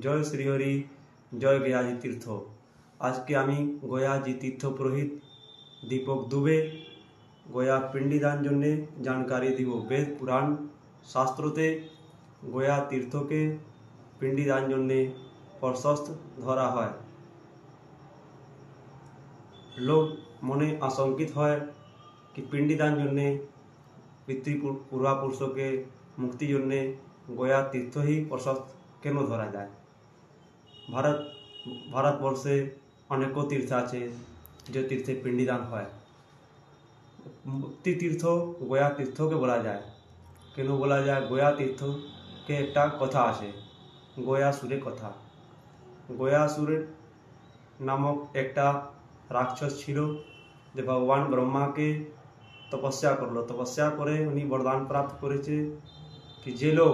जय श्रीहरि जय गयाजी तीर्थ। आज के आमी गयाजी तीर्थ पुरोहित दीपक दुबे गया पिंडीदान जन्य जानकारी দিব। वेद पुराण शास्त्रोते गया तीर्थ के पिंडीदान जन्य प्रशस्त धरा है। लोग मने आशंकित है कि पिंडीदान जन्य पितृ पूर्वापुरुषों के मुक्ति जन्य गया तीर्थ ही प्रशस्त केन धरा जाए। भारतवर्षे अनेकों तीर्थ आछे जो तीर्थे पिंडीदान है। मुक्ति तीर्थ गया तीर्थ के बोला जाए। केन बोला जाए? गया तीर्थ के एक कथा आछे, गयासुरे कथा। गयासुर नामक एक राक्षस छिलो जो भगवान ब्रह्मा के तपस्या करलो। तपस्या करे उन्हीं वरदान प्राप्त करेছে कि जे लोग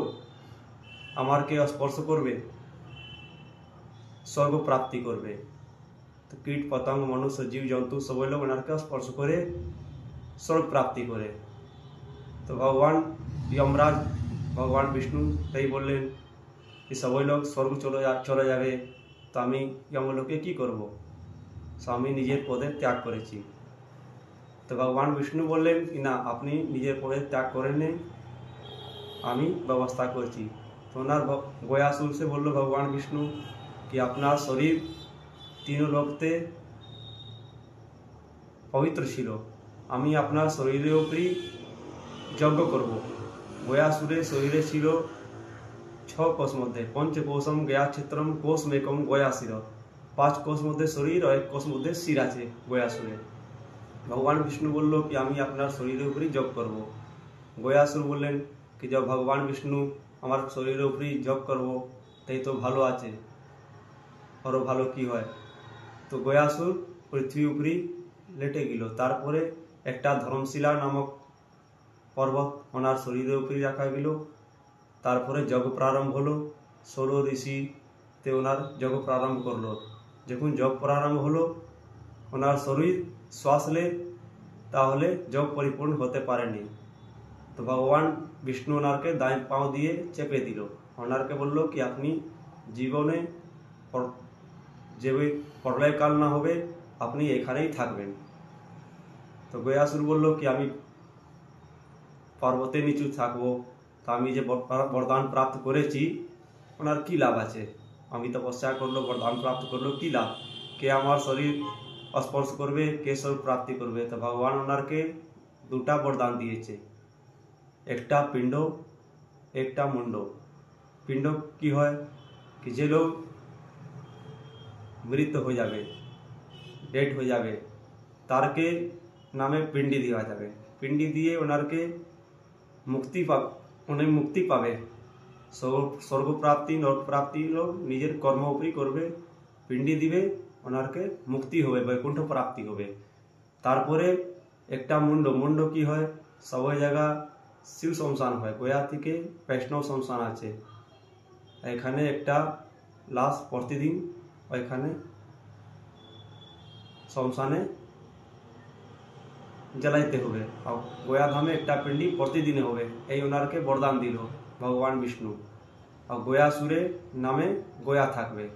आमार के स्पर्श करबे स्वर्ग प्राप्ति करबे। तो कीट पतंग मनुष्य जीव जंतु सब लोग ओनार के स्पर्श करे स्वर्ग प्राप्ति करे। तो भगवान यमराज भगवान विष्णु ताई बोलें कि सब लोग स्वर्ग चले जाबे। तो आमी यमलोके कि करब? स्वामी निजेर पदे त्याग करेছি। तो भगवान विष्णु बोलें कि ना अपनी निजेर पदे त्याग करें आमी व्यवस्था करছি। तो ओनार गयासुर से बोलो भगवान विष्णु कि आपनार शरीर तीनों लोकते पवित्र छिलो, आमी आपनार शरीरेर उपरই यज्ञ करब। गयासुरे शरीरे छिलो 6 कोष मध्य पंचकोशम गया क्षेत्रम कोषमेकम गयाशिर। 5 कोष मध्य शरीर और 1 कोष मध्य शिर आछे गयासुरे। भगवान विष्णु बोलो कि आमी आपनार शरीरेर उपरই यज्ञ करब। गयासुर बोलें कि जब भगवान विष्णु आमार शरीरेर उपरই यज्ञ करब ताई तो भालो आछे, और भालो कि हय। तो गयासुर पृथ्वी उपरই लेटे गेल। तारपरे एकटा धर्मशिला नामक पर्वत ओनार शरीरेर उपरই रखा गेल। तारपरे यज्ञ प्रारम्भ हलो। 16 ऋषि ते ओनार यज्ञ प्रारम्भ करलो। जखन यज्ञ प्रारम्भ हलो ओनार शरीर श्वास ले ताहले यज्ञ परिपूर्ण होते पारेनी। तो भगवान विष्णु ओनार के दाएं पाँव दिए चेपे दिल। ओनार के बोललो कि अपनी जीवने जेबे प्रलयकाल ना होबे अपनी एखानेई थाकबेन। तो गयासुर बोललो कि आमी पर्वतेर नीचे थाकबो। तो आमी जे वरदान प्राप्त करेছি ओनार कि लाभ आछे? आमी तपस्या करलो वरदान प्राप्त करलो कि लाभ? के आमार शरीर स्पर्श करबे, के स्वर्ग प्राप्ति करबे। तो भगवान ओनार के दुटा वरदान दिएছে, एकटा पिंड एकटा मुंड। पिंड कि हय कि जे लोग मृत हो जाबे, डेड हो जाबे, तार के नामे पिंडी दिया जाबे। पिंडी दिए ओनार के मुक्ति पाबे। स्वर्ग प्राप्ति नरक प्राप्ति लोग निजेर कर्म उपरই करबे। पिंडी दिबे ओनार के मुक्ति होबे, बैकुंठ प्राप्ति होबे। तारपरे एकटा मुंड। मुंड कि हय? सब जगह शिव शमशान है। गया थेके वैष्णव शमशान आछे। एखाने एकटा लाश प्रतिदिन ओइखाने शमशाने जलाइते होबे। और गया धामे एकटा पिंडी प्रतिदिन होबे। এই ওনার के वरदान दिल भगवान विष्णु। और गयासुरे नामे गया थाकबे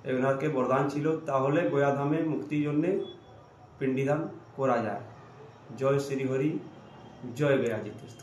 এই ওনার के वरदान छिलो। ताहले गया धामे मुक्ति जन्य पिंडीदान करा जाए। जय श्रीहरि जय गयाजी तीर्थ।